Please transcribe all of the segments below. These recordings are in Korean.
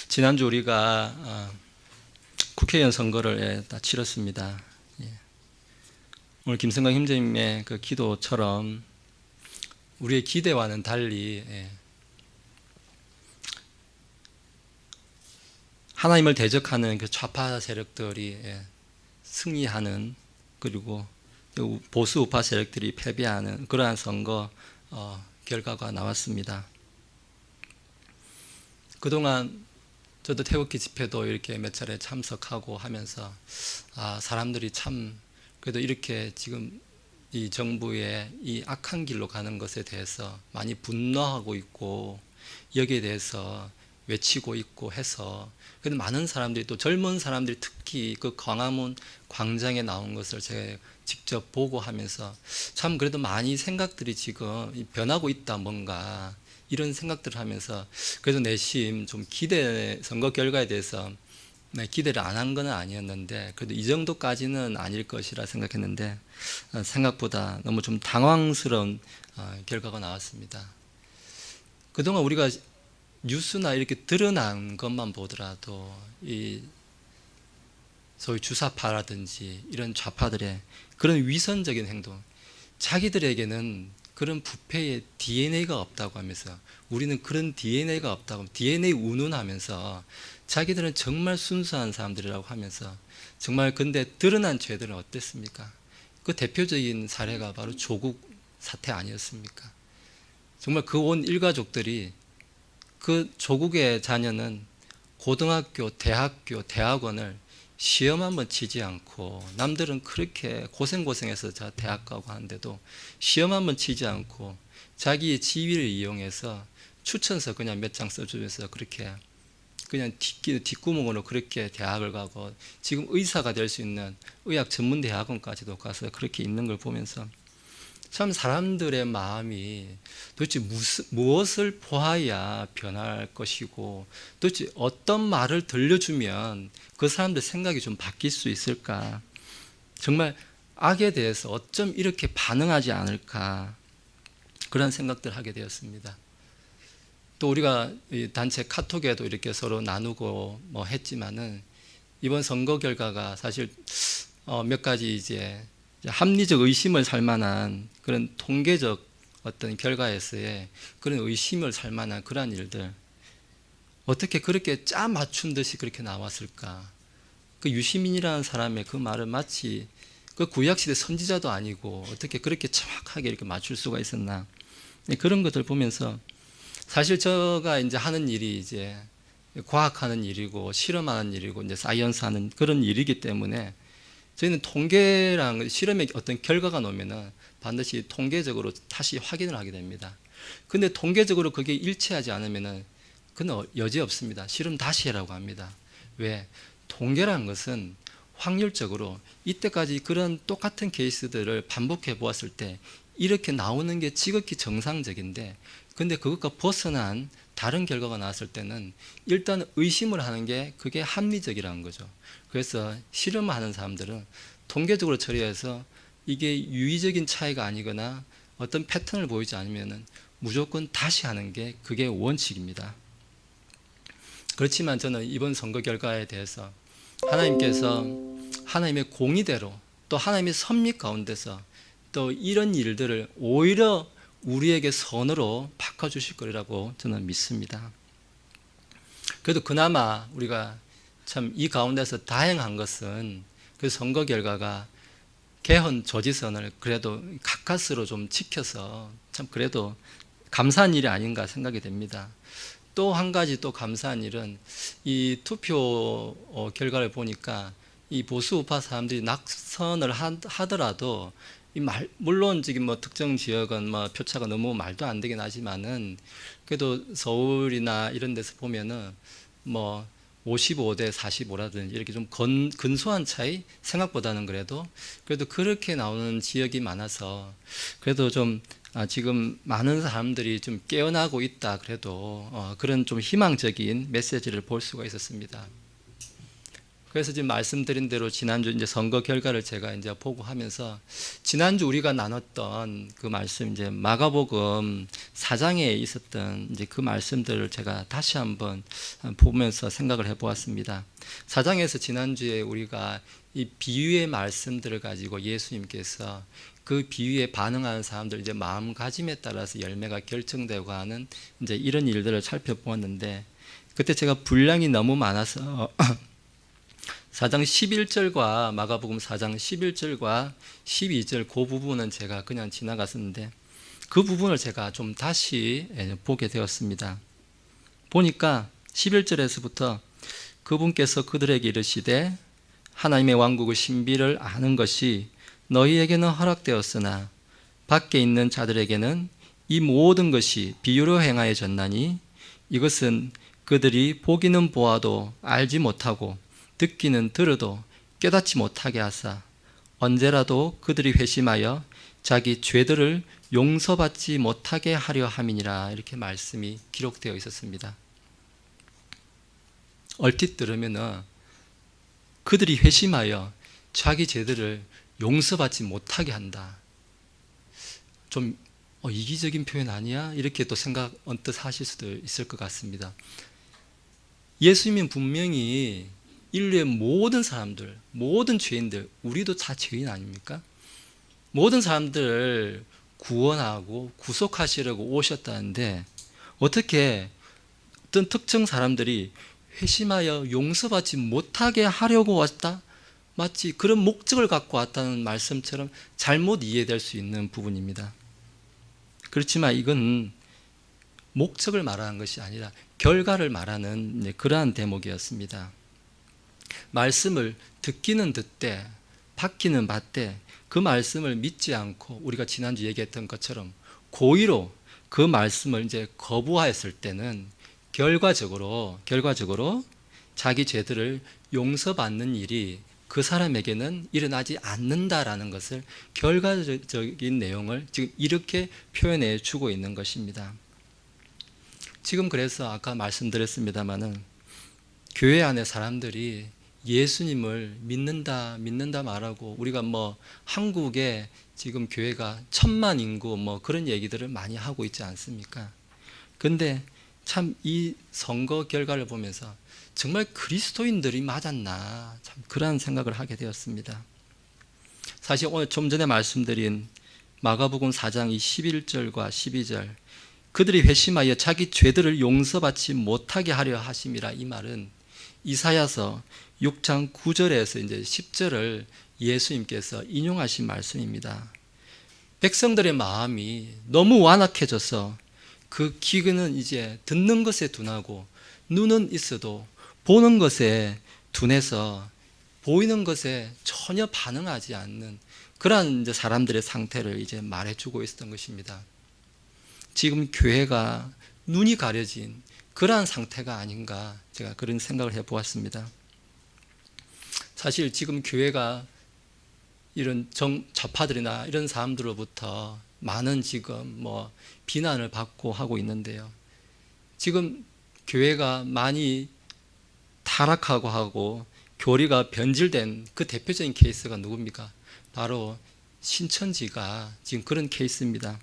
지난주 우리가 국회의원 선거를 다 치렀습니다. 오늘 김성강 힘재님의 그 기도처럼 우리의 기대와는 달리 하나님을 대적하는 그 좌파 세력들이 승리하는, 그리고 보수 우파 세력들이 패배하는 그러한 선거 결과가 나왔습니다. 그동안 저도 태극기 집회도 이렇게 몇 차례 참석하고 하면서 사람들이 참 그래도 이렇게 지금 이 정부의 이 악한 길로 가는 것에 대해서 많이 분노하고 있고 여기에 대해서 외치고 있고 해서, 그래도 많은 사람들이, 또 젊은 사람들이 특히 그 광화문 광장에 나온 것을 제가 직접 보고 하면서 참 그래도 많이 생각들이 지금 변하고 있다, 뭔가 이런 생각들을 하면서 그래도 내심 좀 선거 결과에 대해서 기대를 안 한 건 아니었는데, 그래도 이 정도까지는 아닐 것이라 생각했는데 생각보다 너무 좀 당황스러운 결과가 나왔습니다. 그동안 우리가 뉴스나 이렇게 드러난 것만 보더라도 이 소위 주사파라든지 이런 좌파들의 그런 위선적인 행동, 자기들에게는 그런 부패의 DNA가 없다고 하면서, 우리는 그런 DNA가 없다고, DNA 운운하면서 자기들은 정말 순수한 사람들이라고 하면서, 정말 근데 드러난 죄들은 어땠습니까? 그 대표적인 사례가 바로 조국 사태 아니었습니까? 정말 그 온 일가족들이, 그 조국의 자녀는 고등학교, 대학교, 대학원을 시험 한번 치지 않고, 남들은 그렇게 고생해서 대학 가고 하는데도 시험 한번 치지 않고 자기의 지위를 이용해서 추천서 그냥 몇 장 써주면서 그렇게 그냥 뒷구멍으로 그렇게 대학을 가고, 지금 의사가 될 수 있는 의학 전문 대학원까지도 가서 그렇게 있는 걸 보면서 참 사람들의 마음이 도대체 무엇을 보아야 변할 것이고, 도대체 어떤 말을 들려주면 그 사람들 생각이 좀 바뀔 수 있을까, 정말 악에 대해서 어쩜 이렇게 반응하지 않을까, 그런 생각들을 하게 되었습니다. 또 우리가 이 단체 카톡에도 이렇게 서로 나누고 뭐 했지만은, 이번 선거 결과가 사실 몇 가지 이제 합리적 의심을 살 만한 그런 통계적 어떤 결과에서의 그런 의심을 살 만한 그러한 일들, 어떻게 그렇게 짜 맞춘 듯이 그렇게 나왔을까? 그 유시민이라는 사람의 그 말은 마치 그 구약시대 선지자도 아니고 어떻게 그렇게 정확하게 이렇게 맞출 수가 있었나? 그런 것들 보면서 사실 제가 이제 하는 일이 이제 과학하는 일이고 실험하는 일이고 이제 사이언스 하는 그런 일이기 때문에, 저희는 통계랑 실험의 어떤 결과가 나오면은 반드시 통계적으로 다시 확인을 하게 됩니다. 근데 통계적으로 그게 일치하지 않으면은 그건 여지 없습니다. 실험 다시 해라고 합니다. 왜? 통계라는 것은 확률적으로 이때까지 그런 똑같은 케이스들을 반복해 보았을 때 이렇게 나오는 게 지극히 정상적인데, 근데 그것과 벗어난 다른 결과가 나왔을 때는 일단 의심을 하는 게 그게 합리적이라는 거죠. 그래서 실험하는 사람들은 통계적으로 처리해서 이게 유의적인 차이가 아니거나 어떤 패턴을 보이지 않으면 무조건 다시 하는 게 그게 원칙입니다. 그렇지만 저는 이번 선거 결과에 대해서 하나님께서 하나님의 공의대로, 또 하나님의 섭리 가운데서 또 이런 일들을 오히려 우리에게 선으로 바꿔주실 거라고 저는 믿습니다. 그래도 그나마 우리가 참 이 가운데서 다행한 것은 그 선거 결과가 개헌 조지선을 그래도 가까스로 좀 지켜서 참 그래도 감사한 일이 아닌가 생각이 됩니다. 또 한 가지 또 감사한 일은 이 투표 결과를 보니까 이 보수 우파 사람들이 낙선을 하더라도 물론 지금 뭐 특정 지역은 뭐 표차가 너무 말도 안 되긴 하지만은, 그래도 서울이나 이런 데서 보면은 뭐 55대 45라든지 이렇게 좀 근소한 차이, 생각보다는 그래도 그렇게 나오는 지역이 많아서 그래도 좀 지금 많은 사람들이 좀 깨어나고 있다, 그래도 그런 좀 희망적인 메시지를 볼 수가 있었습니다. 그래서 지금 말씀드린 대로 지난주 이제 선거 결과를 제가 이제 보고 하면서 지난주 우리가 나눴던 그 말씀 이제 마가복음 4장에 있었던 이제 그 말씀들을 제가 다시 한번 보면서 생각을 해보았습니다. 4장에서 지난주에 우리가 이 비유의 말씀들을 가지고 예수님께서 그 비유에 반응하는 사람들 이제 마음가짐에 따라서 열매가 결정되고 하는 이제 이런 일들을 살펴보았는데 그때 제가 분량이 너무 많아서 4장 11절과 마가복음 4장 11절과 12절 그 부분은 제가 그냥 지나갔었는데 그 부분을 제가 좀 다시 보게 되었습니다. 보니까 11절에서부터 그분께서 그들에게 이르시되 하나님의 왕국의 신비를 아는 것이 너희에게는 허락되었으나 밖에 있는 자들에게는 이 모든 것이 비유로 행하여졌나니 이것은 그들이 보기는 보아도 알지 못하고 듣기는 들어도 깨닫지 못하게 하사 언제라도 그들이 회심하여 자기 죄들을 용서받지 못하게 하려 함이니라. 이렇게 말씀이 기록되어 있었습니다. 얼핏 들으면은 그들이 회심하여 자기 죄들을 용서받지 못하게 한다. 좀 이기적인 표현 아니야? 이렇게 또 생각 언뜻 하실 수도 있을 것 같습니다. 예수님은 분명히 인류의 모든 사람들, 모든 죄인들, 우리도 다 죄인 아닙니까? 모든 사람들을 구원하고 구속하시려고 오셨다는데 어떻게 어떤 특정 사람들이 회심하여 용서받지 못하게 하려고 왔다? 마치 그런 목적을 갖고 왔다는 말씀처럼 잘못 이해될 수 있는 부분입니다. 그렇지만 이건 목적을 말하는 것이 아니라 결과를 말하는 그러한 대목이었습니다. 말씀을 듣기는 듣되 받기는 받되 그 말씀을 믿지 않고 우리가 지난주 얘기했던 것처럼 고의로 그 말씀을 이제 거부하였을 때는 결과적으로 자기 죄들을 용서받는 일이 그 사람에게는 일어나지 않는다라는 것을 결과적인 내용을 지금 이렇게 표현해 주고 있는 것입니다. 지금 그래서 아까 말씀드렸습니다마는 교회 안에 사람들이 예수님을 믿는다 말하고 우리가 한국에 지금 교회가 1000만 인구 그런 얘기들을 많이 하고 있지 않습니까? 근데 참 이 선거 결과를 보면서 정말 그리스도인들이 맞았나 참 그런 생각을 하게 되었습니다. 사실 오늘 좀 전에 말씀드린 마가복음 4장 11절과 12절 그들이 회심하여 자기 죄들을 용서받지 못하게 하려 하심이라 이 말은 이사야서 6장 9절에서 이제 10절을 예수님께서 인용하신 말씀입니다. 백성들의 마음이 너무 완악해져서 그 귀는 이제 듣는 것에 둔하고 눈은 있어도 보는 것에 둔해서 보이는 것에 전혀 반응하지 않는 그러한 이제 사람들의 상태를 이제 말해주고 있었던 것입니다. 지금 교회가 눈이 가려진 그러한 상태가 아닌가 제가 그런 생각을 해보았습니다. 사실 지금 교회가 이런 좌파들이나 이런 사람들로부터 많은 지금 비난을 받고 하고 있는데요. 지금 교회가 많이 타락하고 하고 교리가 변질된 그 대표적인 케이스가 누굽니까? 바로 신천지가 지금 그런 케이스입니다.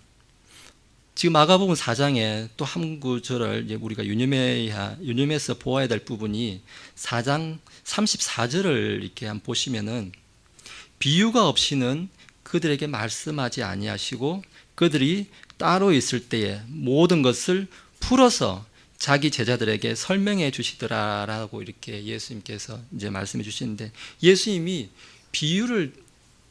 지금 마가복음 4장에 또 한 구절을 우리가 유념해서 보아야 될 부분이 4장 34절을 이렇게 한번 보시면은 비유가 없이는 그들에게 말씀하지 아니하시고 그들이 따로 있을 때에 모든 것을 풀어서 자기 제자들에게 설명해 주시더라라고 이렇게 예수님께서 이제 말씀해 주시는데 예수님이 비유를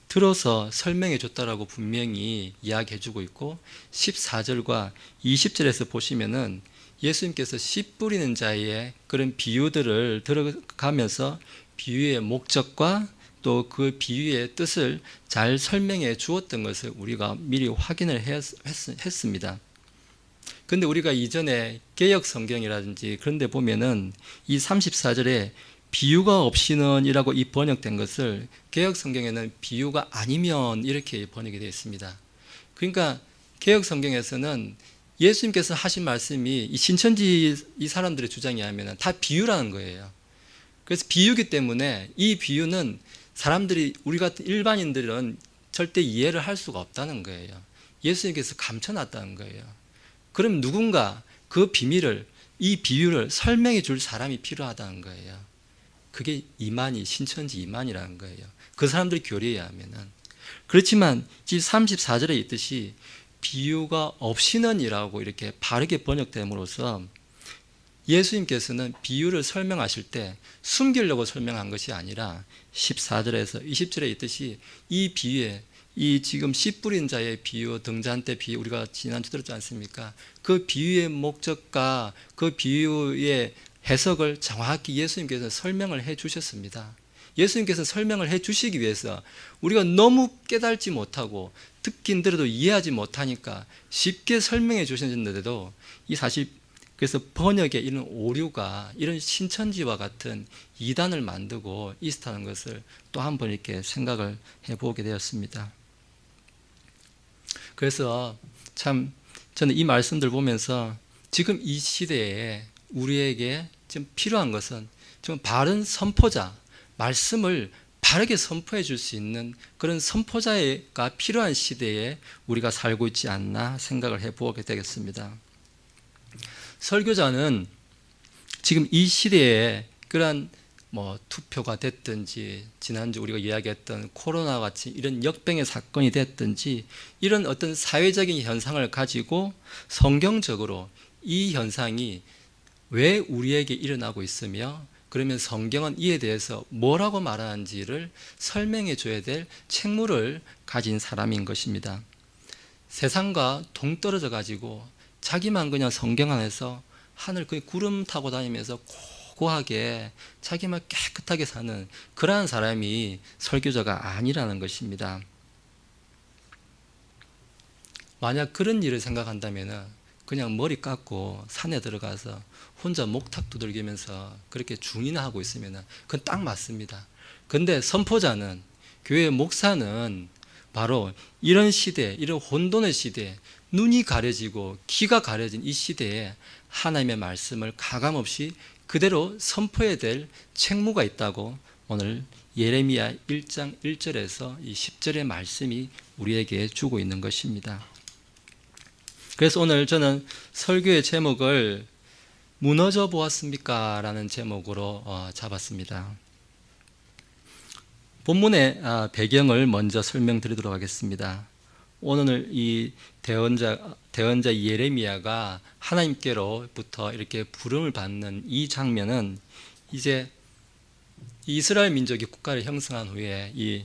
들어서 설명해 줬다라고 분명히 이야기해 주고 있고 14절과 20절에서 보시면은 예수님께서 씨 뿌리는 자의 그런 비유들을 들어가면서 비유의 목적과 또 그 비유의 뜻을 잘 설명해 주었던 것을 우리가 미리 확인을 했습니다. 그런데 우리가 이전에 개역 성경이라든지 그런 데 보면은 이 34절에 비유가 없이는 이라고 이 번역된 것을 개역 성경에는 비유가 아니면 이렇게 번역이 되어 있습니다. 그러니까 개역 성경에서는 예수님께서 하신 말씀이 이 신천지 이 사람들의 주장이 하면 다 비유라는 거예요. 그래서 비유기 때문에 이 비유는 사람들이 우리 같은 일반인들은 절대 이해를 할 수가 없다는 거예요. 예수님께서 감춰놨다는 거예요. 그럼 누군가 그 비밀을, 이 비유를 설명해 줄 사람이 필요하다는 거예요. 그게 이만희, 신천지 이만희라는 거예요. 그 사람들이 교리해야 하면은. 그렇지만 지금 34절에 있듯이 비유가 없이는이라고 이렇게 바르게 번역됨으로써 예수님께서는 비유를 설명하실 때 숨기려고 설명한 것이 아니라 14절에서 20절에 있듯이 이 비유에, 이 지금 씨 뿌린 자의 비유, 등잔대 비유, 우리가 지난주 들었지 않습니까? 그 비유의 목적과 그 비유의 해석을 정확히 예수님께서 설명을 해 주셨습니다. 예수님께서 설명을 해 주시기 위해서 우리가 너무 깨달지 못하고 듣긴 들어도 이해하지 못하니까 쉽게 설명해 주셨는데도 이 사실, 그래서 번역에 이런 오류가, 이런 신천지와 같은 이단을 만들고 있었다는 것을 또 한 번 이렇게 생각을 해보게 되었습니다. 그래서 참 저는 이 말씀들 보면서 지금 이 시대에 우리에게 지금 필요한 것은 좀 바른 선포자, 말씀을 바르게 선포해 줄 수 있는 그런 선포자가 필요한 시대에 우리가 살고 있지 않나 생각을 해보게 되겠습니다. 설교자는 지금 이 시대에 그러한 투표가 됐든지 지난주 우리가 이야기했던 코로나 같이 이런 역병의 사건이 됐든지 이런 어떤 사회적인 현상을 가지고 성경적으로 이 현상이 왜 우리에게 일어나고 있으며 그러면 성경은 이에 대해서 뭐라고 말하는지를 설명해 줘야 될 책무를 가진 사람인 것입니다. 세상과 동떨어져 가지고 자기만 그냥 성경 안에서 하늘 그 구름 타고 다니면서 고고하게 자기만 깨끗하게 사는 그러한 사람이 설교자가 아니라는 것입니다. 만약 그런 일을 생각한다면 그냥 머리 깎고 산에 들어가서 혼자 목탁 두들기면서 그렇게 중인하고 있으면 그건 딱 맞습니다. 근데 선포자는, 교회 목사는 바로 이런 시대, 이런 혼돈의 시대, 눈이 가려지고 귀가 가려진 이 시대에 하나님의 말씀을 가감없이 그대로 선포해야 될 책무가 있다고 오늘 예레미야 1장 1절에서 이 10절의 말씀이 우리에게 주고 있는 것입니다. 그래서 오늘 저는 설교의 제목을 무너져 보았습니까? 라는 제목으로 잡았습니다. 본문의 배경을 먼저 설명드리도록 하겠습니다. 오늘 이 대언자 예레미야가 하나님께로부터 이렇게 부름을 받는 이 장면은 이제 이스라엘 민족이 국가를 형성한 후에 이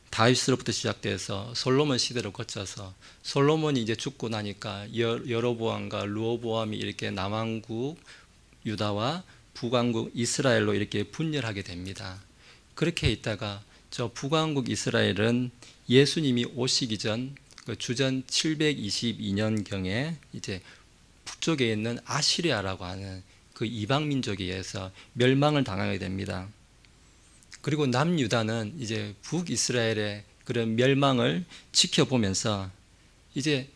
다윗으로부터 시작돼서 솔로몬 시대를 거쳐서 솔로몬이 이제 죽고 나니까 여로보암과 르호보암이 이렇게 남왕국 유다와 북왕국 이스라엘로 이렇게 분열하게 됩니다. 그렇게 있다가 저 북왕국 이스라엘은 예수님이 오시기 전 주전 722년경에 이제 북쪽에 있는 아시리아라고 하는 그 이방 민족에 의해서 멸망을 당하게 됩니다. 그리고 남유다는 이제 북이스라엘의 그런 멸망을 지켜보면서 이제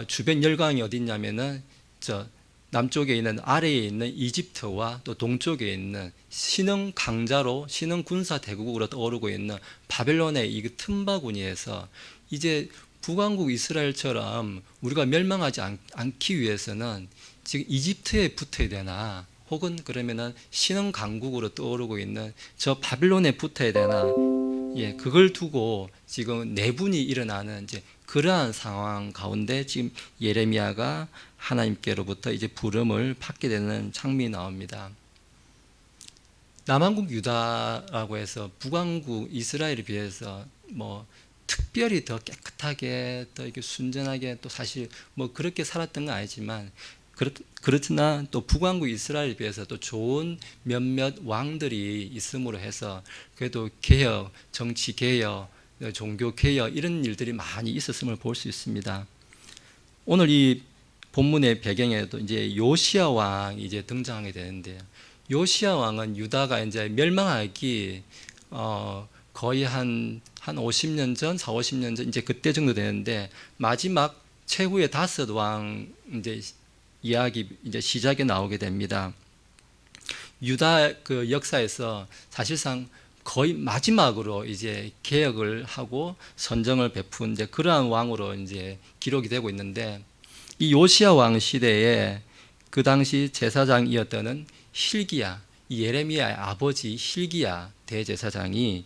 주변 열강이 어디 있냐면은 저 남쪽에 있는 아래에 있는 이집트와 또 동쪽에 있는 신흥 강자로 신흥 군사 대국으로 떠오르고 있는 바벨론의 이 틈바구니에서 이제 북왕국 이스라엘처럼 우리가 멸망하지 않기 위해서는 지금 이집트에 붙어야 되나 혹은 그러면은 신흥 강국으로 떠오르고 있는 저 바벨론에 붙어야 되나, 그걸 두고 지금 내분이 일어나는 이제 그러한 상황 가운데 지금 예레미야가 하나님께로부터 이제 부름을 받게 되는 장면이 나옵니다. 남왕국 유다라고 해서 북왕국 이스라엘에 비해서 특별히 더 깨끗하게 더 이렇게 순전하게 또 사실 그렇게 살았던 건 아니지만 그렇으나 또 북왕국 이스라엘에 비해서 또 좋은 몇몇 왕들이 있음으로 해서 그래도 개혁, 정치 개혁, 종교 개혁 이런 일들이 많이 있었음을 볼 수 있습니다. 오늘 이 본문의 배경에도 이제 요시야 왕이 이제 등장하게 되는데요. 요시야 왕은 유다가 이제 멸망하기 거의 한 50년 전, 4, 50년 전 이제 그때 정도 되는데 마지막 최후의 5왕 이제 이야기 이제 시작에 나오게 됩니다. 유다 그 역사에서 사실상 거의 마지막으로 이제 개혁을 하고 선정을 베푼 이제 그러한 왕으로 이제 기록이 되고 있는데, 이 요시야 왕 시대에 그 당시 제사장이었던 hil기야, 이 예레미야의 아버지 hil기야 대제사장이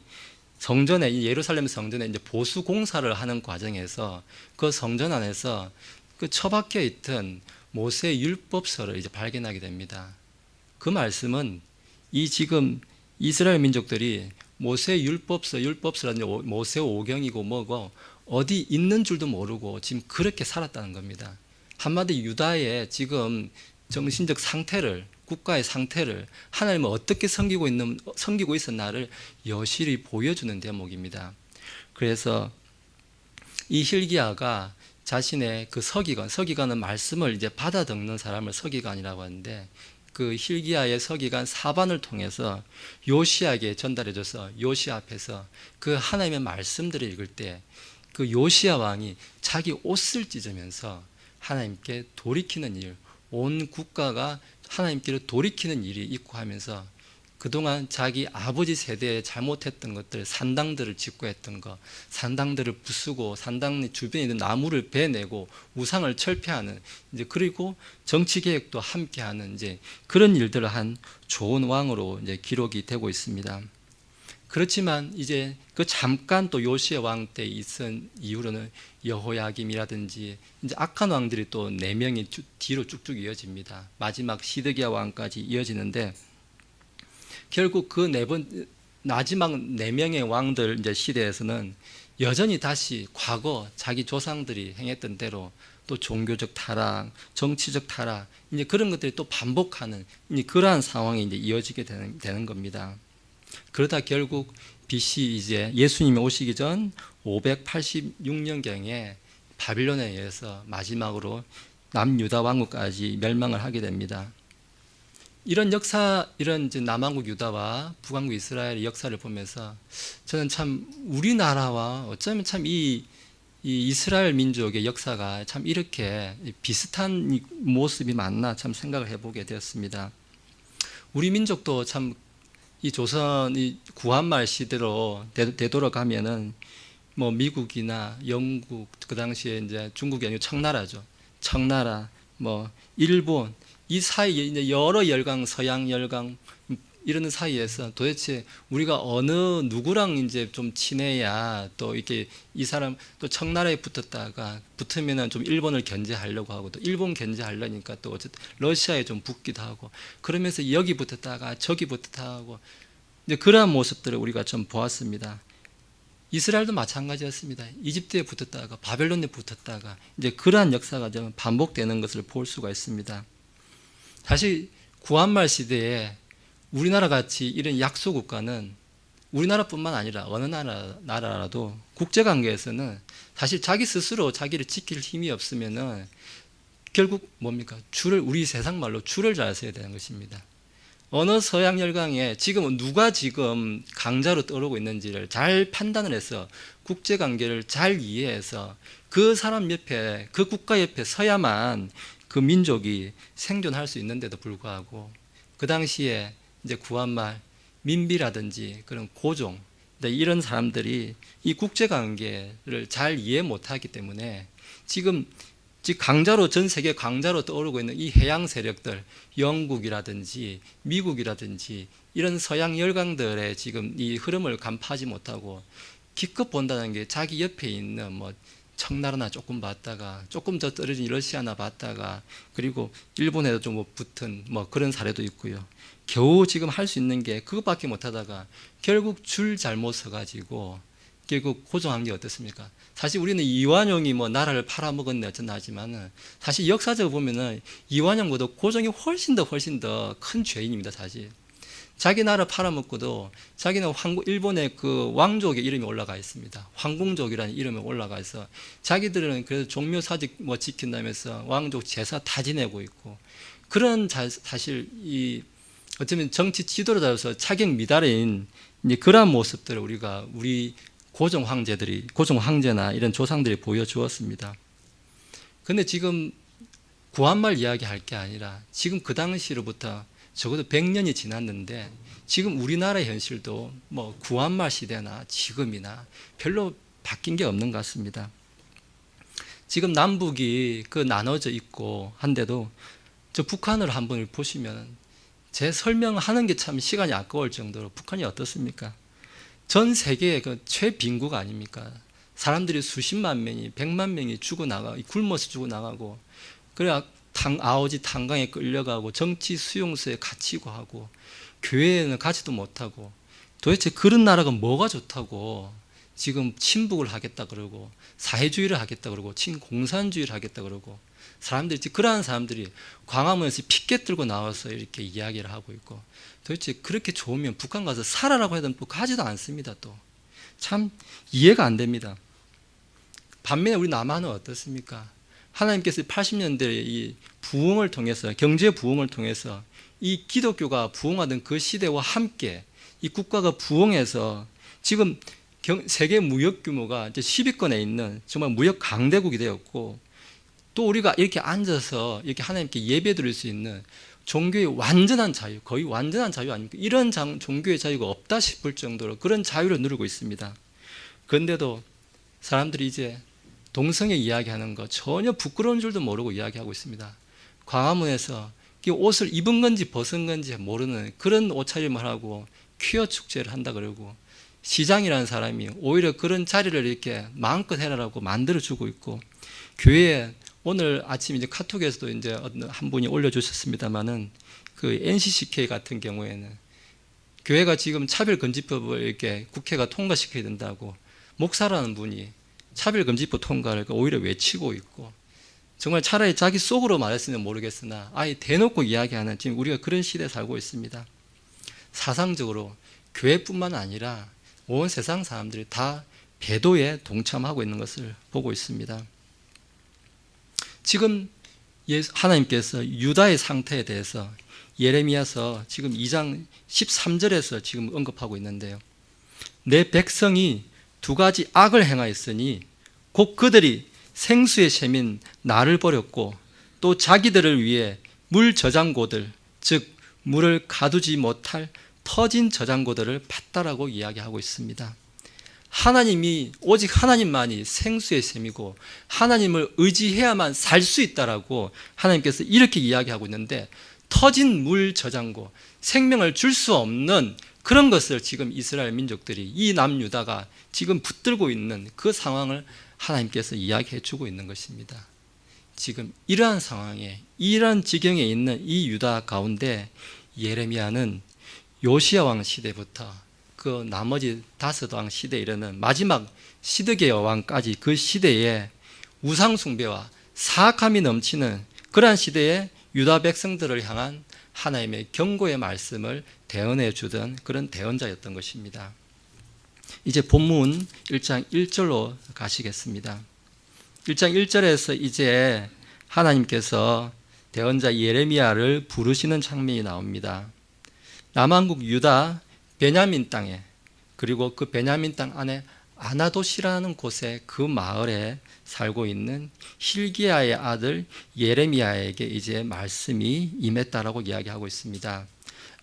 성전에, 이 예루살렘 성전에 이제 보수 공사를 하는 과정에서 그 성전 안에서 그 처박혀 있던 모세 율법서를 이제 발견하게 됩니다. 그 말씀은 이 지금 이스라엘 민족들이 모세 율법서라든지 모세 오경이고 뭐고 어디 있는 줄도 모르고 지금 그렇게 살았다는 겁니다. 한마디 유다의 지금 정신적 상태를, 국가의 상태를, 하나님은 어떻게 섬기고 있었나를 여실히 보여주는 대목입니다. 그래서 이 hil기야가 자신의 그 서기관은 말씀을 이제 받아 적는 사람을 서기관이라고 하는데, 그 hil기야의 서기관 사반을 통해서 요시야에게 전달해줘서 요시야 앞에서 그 하나님의 말씀들을 읽을 때 그 요시야 왕이 자기 옷을 찢으면서 하나님께 돌이키는 일, 온 국가가 하나님께로 돌이키는 일이 있고 하면서 그동안 자기 아버지 세대에 잘못했던 것들, 산당들을 짓고 했던 것, 산당들을 부수고 산당 주변에 있는 나무를 베내고 우상을 철폐하는, 이제 그리고 정치 개혁도 함께하는 이제 그런 일들을 한 좋은 왕으로 이제 기록이 되고 있습니다. 그렇지만 이제 그 잠깐 또 요시야 왕 때 있은 이후로는 여호야김이라든지 이제 악한 왕들이 또 4명이 뒤로 쭉쭉 이어집니다. 마지막 시드기야 왕까지 이어지는데, 결국 그 마지막 4명의 왕들 이제 시대에서는 여전히 다시 과거 자기 조상들이 행했던 대로 또 종교적 타락, 정치적 타락, 이제 그런 것들이 또 반복하는 이제 그러한 상황이 이제 이어지게 되는 겁니다. 그러다 결국 BC 이제 예수님이 오시기 전 586년경에 바빌론에 의해서 마지막으로 남유다 왕국까지 멸망을 하게 됩니다. 이런 이제 남왕국 유다와 북왕국 이스라엘의 역사를 보면서 저는 참 우리나라와 어쩌면 참 이 이스라엘 민족의 역사가 참 이렇게 비슷한 모습이 맞나 참 생각을 해보게 되었습니다. 우리 민족도 참 이 조선 이 구한말 시대로 되돌아가면은 뭐 미국이나 영국, 그 당시에 이제 중국이 아니고 청나라죠. 청나라, 뭐 일본, 이 사이에 이제 여러 열강, 서양 열강 이런 사이에서 도대체 우리가 어느 누구랑 이제 좀 친해야 또 이렇게 이 사람 또 청나라에 붙으면은 좀 일본을 견제하려고 하고 또 일본 견제하려니까 또 어쨌든 러시아에 좀 붙기도 하고 그러면서 여기 붙었다가 저기 붙었다 하고 이제 그러한 모습들을 우리가 좀 보았습니다. 이스라엘도 마찬가지였습니다. 이집트에 붙었다가 바벨론에 붙었다가 이제 그러한 역사가 좀 반복되는 것을 볼 수가 있습니다. 사실 구한말 시대에 우리나라 같이 이런 약소 국가는 우리나라뿐만 아니라 어느 나라라도 국제관계에서는 사실 자기 스스로 자기를 지킬 힘이 없으면은 결국 뭡니까? 우리 세상 말로 줄을 잘 서야 되는 것입니다. 어느 서양 열강에 지금 누가 지금 강자로 떠오르고 있는지를 잘 판단을 해서 국제관계를 잘 이해해서 그 사람 옆에, 그 국가 옆에 서야만 그 민족이 생존할 수 있는데도 불구하고 그 당시에 이제 구한말 민비라든지 그런 고종 이런 사람들이 이 국제관계를 잘 이해 못하기 때문에 지금 강자로 전 세계 강자로 떠오르고 있는 이 해양 세력들 영국이라든지 미국이라든지 이런 서양 열강들의 지금 이 흐름을 간파하지 못하고 기껏 본다는 게 자기 옆에 있는 뭐 청나라나 조금 봤다가 조금 더 떨어진 러시아나 봤다가 그리고 일본에도 좀 붙은 뭐 그런 사례도 있고요. 겨우 지금 할 수 있는 게 그것밖에 못하다가 결국 줄 잘못 서가지고 결국 고종한 게 어떻습니까? 사실 우리는 이완용이 뭐 나라를 팔아먹었네 어쩌나 하지만은 사실 역사적으로 보면은 이완용보다 고종이 훨씬 더 큰 죄인입니다. 사실 자기 나라 팔아먹고도 자기는 일본의 그 왕족의 이름이 올라가 있습니다. 황궁족이라는 이름이 올라가 있어 자기들은 그래서 종묘사직 뭐 지킨다면서 왕족 제사 다 지내고 있고 그런 사실 이 어쩌면 정치 지도자로서 차격 미달인 이제 그러한 모습들을 우리 고종 황제나 이런 조상들이 보여주었습니다. 그런데 지금 구한말 이야기할 게 아니라 지금 그 당시로부터 적어도 100년이 지났는데 지금 우리나라의 현실도 뭐 구한말 시대나 지금이나 별로 바뀐 게 없는 것 같습니다. 지금 남북이 그 나눠져 있고 한데도 저 북한을 한번 보시면 제 설명하는 게 참 시간이 아까울 정도로 북한이 어떻습니까? 전 세계의 그 최빈국 아닙니까? 사람들이 수십만 명이, 100만 명이 굶어서 죽어나가고, 그래야 아오지 탄광에 끌려가고, 정치 수용소에 갇히고 하고, 교회에는 가지도 못하고, 도대체 그런 나라가 뭐가 좋다고 지금 친북을 하겠다 그러고, 사회주의를 하겠다 그러고, 친공산주의를 하겠다 그러고, 그러한 사람들이 광화문에서 피켓 들고 나와서 이렇게 이야기를 하고 있고, 도대체 그렇게 좋으면 북한 가서 살아라고 해도 또 가지도 않습니다. 또 참 이해가 안 됩니다. 반면에 우리 남한은 어떻습니까? 하나님께서 80년대에 이 부흥을 통해서, 경제 부흥을 통해서 이 기독교가 부흥하던 그 시대와 함께 이 국가가 부흥해서 지금 세계 무역 규모가 이제 10위권에 있는 정말 무역 강대국이 되었고, 또 우리가 이렇게 앉아서 이렇게 하나님께 예배 드릴 수 있는 종교의 완전한 자유, 거의 완전한 자유 아닙니까? 이런 종교의 자유가 없다 싶을 정도로 그런 자유를 누리고 있습니다. 그런데도 사람들이 이제 동성애 이야기하는 거 전혀 부끄러운 줄도 모르고 이야기하고 있습니다. 광화문에서 옷을 입은 건지 벗은 건지 모르는 그런 옷차림을 하고 퀴어 축제를 한다 그러고, 시장이라는 사람이 오히려 그런 자리를 이렇게 마음껏 해라라고 만들어주고 있고, 교회에 오늘 아침 이제 카톡에서도 이제 한 분이 올려주셨습니다만은 그 NCCK 같은 경우에는 교회가 지금 차별금지법을 이렇게 국회가 통과시켜야 된다고 목사라는 분이 차별금지법 통과를 오히려 외치고 있고, 정말 차라리 자기 속으로 말했으면 모르겠으나 아예 대놓고 이야기하는, 지금 우리가 그런 시대에 살고 있습니다. 사상적으로 교회뿐만 아니라 온 세상 사람들이 다 배도에 동참하고 있는 것을 보고 있습니다. 지금 하나님께서 유다의 상태에 대해서 예레미야서 지금 2장 13절에서 지금 언급하고 있는데요. 내 백성이 두 가지 악을 행하였으니 곧 그들이 생수의 샘인 나를 버렸고, 또 자기들을 위해 물 저장고들, 즉 물을 가두지 못할 터진 저장고들을 팠다라고 이야기하고 있습니다. 하나님이, 오직 하나님만이 생수의 샘이고 하나님을 의지해야만 살 수 있다라고 하나님께서 이렇게 이야기하고 있는데, 터진 물 저장고, 생명을 줄 수 없는 그런 것을 지금 이스라엘 민족들이, 이 남유다가 지금 붙들고 있는 그 상황을 하나님께서 이야기해 주고 있는 것입니다. 지금 이러한 상황에, 이러한 지경에 있는 이 유다 가운데 예레미야는 요시야 왕 시대부터 그 나머지 5왕 시대에 이르는 마지막 시드기야 왕까지 그 시대에 우상 숭배와 사악함이 넘치는 그러한 시대에 유다 백성들을 향한 하나님의 경고의 말씀을 대언해 주던 그런 대언자였던 것입니다. 이제 본문 1장 1절로 가시겠습니다. 1장 1절에서 이제 하나님께서 대언자 예레미야를 부르시는 장면이 나옵니다. 남한국 유다 베냐민 땅에, 그리고 그 베냐민 땅 안에 아나돗이라는 곳에, 그 마을에 살고 있는 hil기야의 아들 예레미야에게 이제 말씀이 임했다라고 이야기하고 있습니다.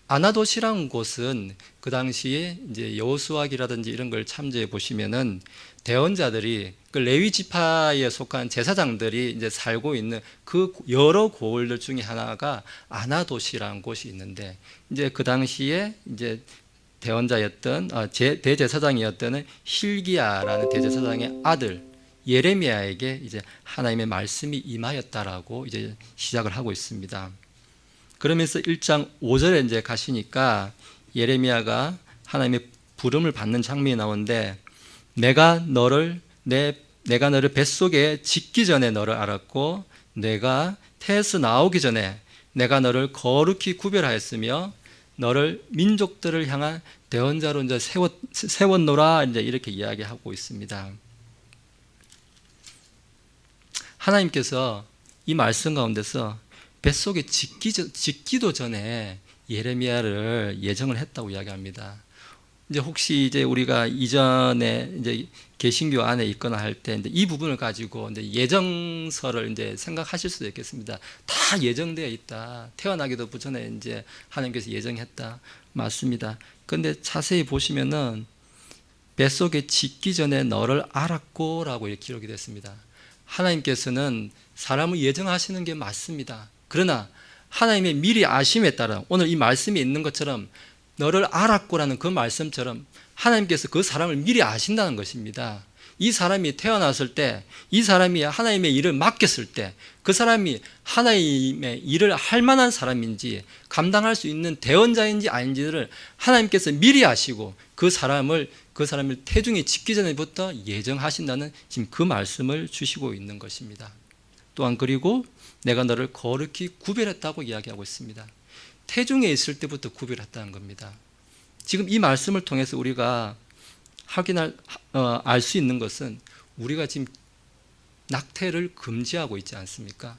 아나돗이라는 곳은 그 당시에 이제 여호수아기라든지 이런 걸 참조해 보시면은 대언자들이, 그 레위 지파에 속한 제사장들이 이제 살고 있는 그 여러 고을들 중에 하나가 아나돗이라는 곳이 있는데, 이제 그 당시에 이제 대언자였던 대제사장이었던 hil기야라는 대제사장의 아들 예레미야에게 이제 하나님의 말씀이 임하였다라고 이제 시작을 하고 있습니다. 그러면서 1장 5절에 이제 가시니까 예레미야가 하나님의 부름을 받는 장면이 나오는데, 내가 너를 뱃속에 짓기 전에 너를 알았고, 내가 태에서 나오기 전에 내가 너를 거룩히 구별하였으며 너를 민족들을 향한 대언자로 이제 세웠노라, 이제 이렇게 이야기하고 있습니다. 하나님께서 이 말씀 가운데서 뱃속에 짓기도 전에 예레미야를 예정을 했다고 이야기합니다. 이제 혹시 이제 우리가 이전에 이제 개신교 안에 있거나 할 때 이 부분을 가지고 이제 예정서를 이제 생각하실 수도 있겠습니다. 다 예정되어 있다. 태어나기도 전에 이제 하나님께서 예정했다. 맞습니다. 그런데 자세히 보시면은 뱃속에 짓기 전에 너를 알았고라고 이렇게 기록이 됐습니다. 하나님께서는 사람을 예정하시는 게 맞습니다. 그러나 하나님의 미리 아심에 따라 오늘 이 말씀이 있는 것처럼 너를 알았고라는 그 말씀처럼 하나님께서 그 사람을 미리 아신다는 것입니다. 이 사람이 태어났을 때, 이 사람이 하나님의 일을 맡겼을 때, 그 사람이 하나님의 일을 할 만한 사람인지, 감당할 수 있는 대언자인지 아닌지를 하나님께서 미리 아시고 그 사람을 태중에 짓기 전에부터 예정하신다는 지금 그 말씀을 주시고 있는 것입니다. 또한 그리고 내가 너를 거룩히 구별했다고 이야기하고 있습니다. 태중에 있을 때부터 구별했다는 겁니다. 지금 이 말씀을 통해서 우리가 알 수 있는 것은 우리가 지금 낙태를 금지하고 있지 않습니까?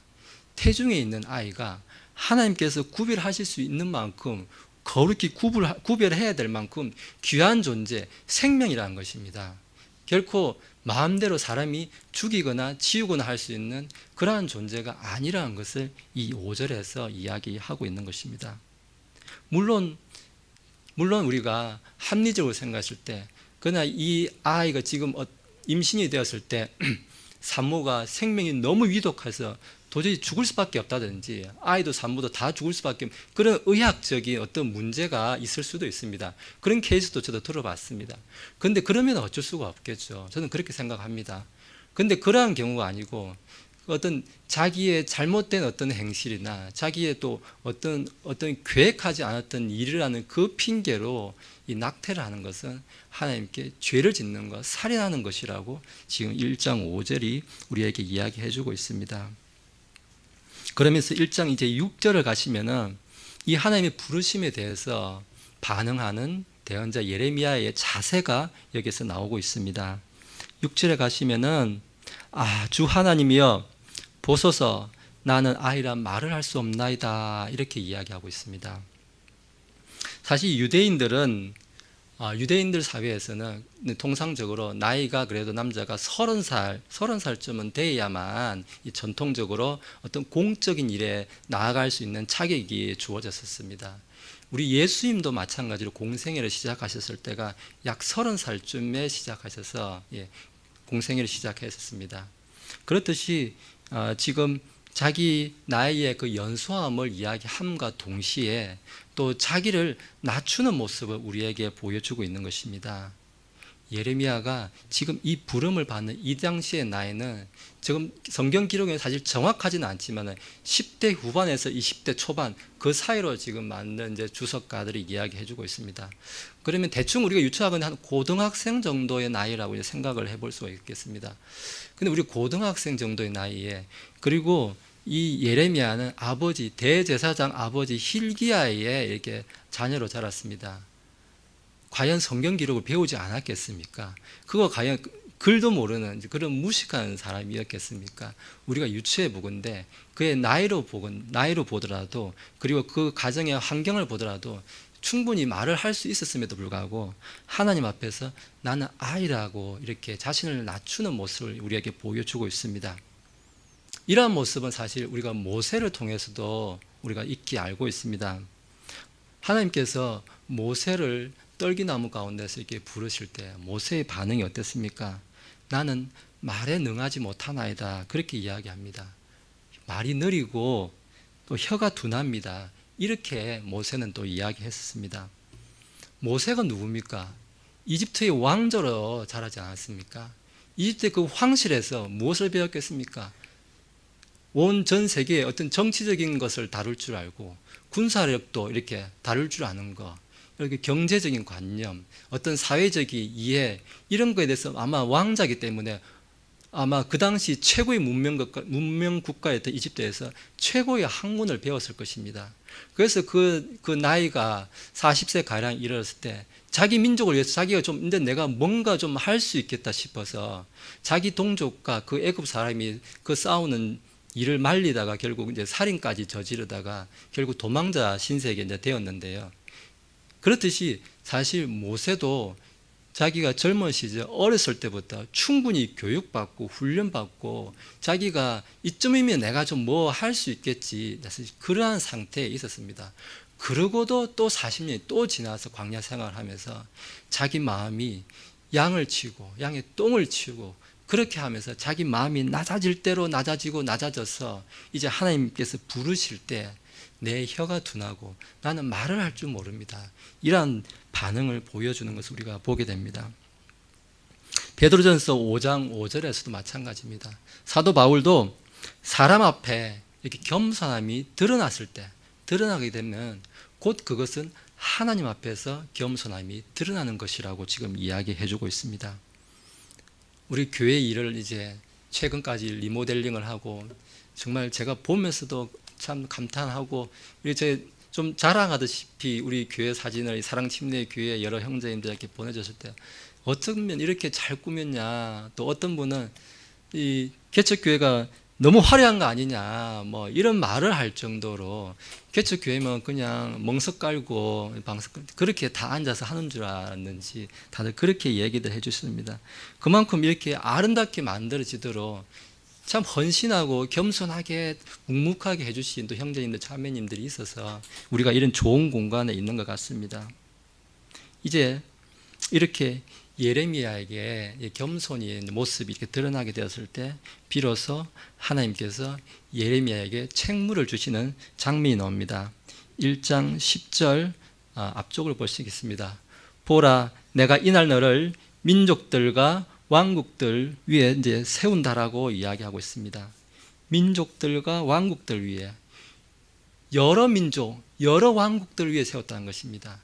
태중에 있는 아이가 하나님께서 구별하실 수 있는 만큼 거룩히 구별해야 될 만큼 귀한 존재, 생명이라는 것입니다. 결코 마음대로 사람이 죽이거나 지우거나 할 수 있는 그러한 존재가 아니라는 것을 이 5절에서 이야기하고 있는 것입니다. 물론 우리가 합리적으로 생각했을 때, 그러나 이 아이가 지금 임신이 되었을 때 산모가 생명이 너무 위독해서 도저히 죽을 수밖에 없다든지 아이도 산모도 다 죽을 수밖에 없는 그런 의학적인 어떤 문제가 있을 수도 있습니다. 그런 케이스도 저도 들어봤습니다. 그런데 그러면 어쩔 수가 없겠죠. 저는 그렇게 생각합니다. 그런데 그러한 경우가 아니고 어떤 자기의 잘못된 어떤 행실이나 자기의 또 어떤 계획하지 않았던 일이라는 그 핑계로 이 낙태를 하는 것은 하나님께 죄를 짓는 것, 살인하는 것이라고 지금 1장 5절이 우리에게 이야기해 주고 있습니다. 그러면서 1장 이제 6절을 가시면은 이 하나님의 부르심에 대해서 반응하는 대언자 예레미야의 자세가 여기서 나오고 있습니다. 6절에 가시면은 주 하나님이여 보소서 나는 아이란 말을 할 수 없나이다 이렇게 이야기하고 있습니다. 사실 유대인들 사회에서는 통상적으로 나이가 그래도 남자가 30살쯤은 돼야만 전통적으로 어떤 공적인 일에 나아갈 수 있는 자격이 주어졌었습니다. 우리 예수님도 마찬가지로 공생애를 시작하셨을 때가 약 30살쯤에 시작하셔서 공생애를 시작했었습니다. 그렇듯이 지금 자기 나이의 그 연소함을 이야기함과 동시에 또 자기를 낮추는 모습을 우리에게 보여주고 있는 것입니다. 예레미야가 지금 이 부름을 받는 이 당시의 나이는 지금 성경 기록에 사실 정확하지는 않지만 10대 후반에서 20대 초반 그 사이로 지금 만든 이제 주석가들이 이야기해주고 있습니다. 그러면 대충 우리가 유추하거나 한 고등학생 정도의 나이라고 이제 생각을 해볼 수가 있겠습니다. 근데 우리 고등학생 정도의 나이에 그리고 이 예레미야는 아버지 대제사장 아버지 힐기야의 이렇게 자녀로 자랐습니다. 과연 성경 기록을 배우지 않았겠습니까? 그거 과연 글도 모르는 그런 무식한 사람이었겠습니까? 우리가 유추해 보건대 그의 나이로 보더라도 그리고 그 가정의 환경을 보더라도 충분히 말을 할 수 있었음에도 불구하고 하나님 앞에서 나는 아이라고 이렇게 자신을 낮추는 모습을 우리에게 보여주고 있습니다. 이러한 모습은 사실 우리가 모세를 통해서도 우리가 익히 알고 있습니다. 하나님께서 모세를 떨기나무 가운데서 이렇게 부르실 때 모세의 반응이 어땠습니까? 나는 말에 능하지 못하나이다 그렇게 이야기합니다. 말이 느리고 또 혀가 둔합니다. 이렇게 모세는 또 이야기했습니다. 모세가 누굽니까? 이집트의 왕조로 자라지 않았습니까? 이집트의 그 황실에서 무엇을 배웠겠습니까? 온 전 세계의 어떤 정치적인 것을 다룰 줄 알고 군사력도 이렇게 다룰 줄 아는 거, 이렇게 경제적인 관념, 어떤 사회적인 이해 이런 거에 대해서 아마 왕자이기 때문에 아마 그 당시 최고의 문명 국가였던 이집트에서 최고의 학문을 배웠을 것입니다. 그래서 그 나이가 40세 가량 이르렀을 때 자기 민족을 위해서 자기가 좀 이제 내가 뭔가 좀 할 수 있겠다 싶어서 자기 동족과 그 애굽 사람이 그 싸우는 일을 말리다가 결국 이제 살인까지 저지르다가 결국 도망자 신세에 이제 되었는데요. 그렇듯이 사실 모세도 자기가 젊은 시절 어렸을 때부터 충분히 교육받고 훈련받고 자기가 이쯤이면 내가 좀 뭐 할 수 있겠지, 사실 그러한 상태에 있었습니다. 그러고도 또 40년이 또 지나서 광야 생활을 하면서 자기 마음이 양을 치고 양의 똥을 치우고 그렇게 하면서 자기 마음이 낮아질 대로 낮아지고 낮아져서 이제 하나님께서 부르실 때 내 혀가 둔하고 나는 말을 할 줄 모릅니다, 이러한 반응을 보여주는 것을 우리가 보게 됩니다. 베드로전서 5장 5절에서도 마찬가지입니다. 사도 바울도 사람 앞에 이렇게 겸손함이 드러났을 때, 드러나게 되면 곧 그것은 하나님 앞에서 겸손함이 드러나는 것이라고 지금 이야기해 주고 있습니다. 우리 교회 일을 이제 최근까지 리모델링을 하고 정말 제가 보면서도 참 감탄하고, 이제 좀 자랑하듯이 우리 교회 사진을 사랑침례 교회 여러 형제님들에게 보내줬을 때 어쩌면 이렇게 잘 꾸몄냐, 또 어떤 분은 이 개척교회가 너무 화려한 거 아니냐, 뭐 이런 말을 할 정도로 개척교회면 그냥 멍석 깔고 그렇게 다 앉아서 하는 줄 알았는지 다들 그렇게 얘기들 해주십니다. 그만큼 이렇게 아름답게 만들어지도록 참 헌신하고 겸손하게 묵묵하게 해주신 또 형제님들 자매님들이 있어서 우리가 이런 좋은 공간에 있는 것 같습니다. 이제 이렇게 예레미야에게 겸손의 모습이 이렇게 드러나게 되었을 때 비로소 하나님께서 예레미야에게 책무를 주시는 장면이 나옵니다. 1장 10절 앞쪽을 보시겠습니다. 보라, 내가 이날 너를 민족들과 왕국들 위에 이제 세운다라고 이야기하고 있습니다. 민족들과 왕국들 위에, 여러 민족, 여러 왕국들 위에 세웠다는 것입니다.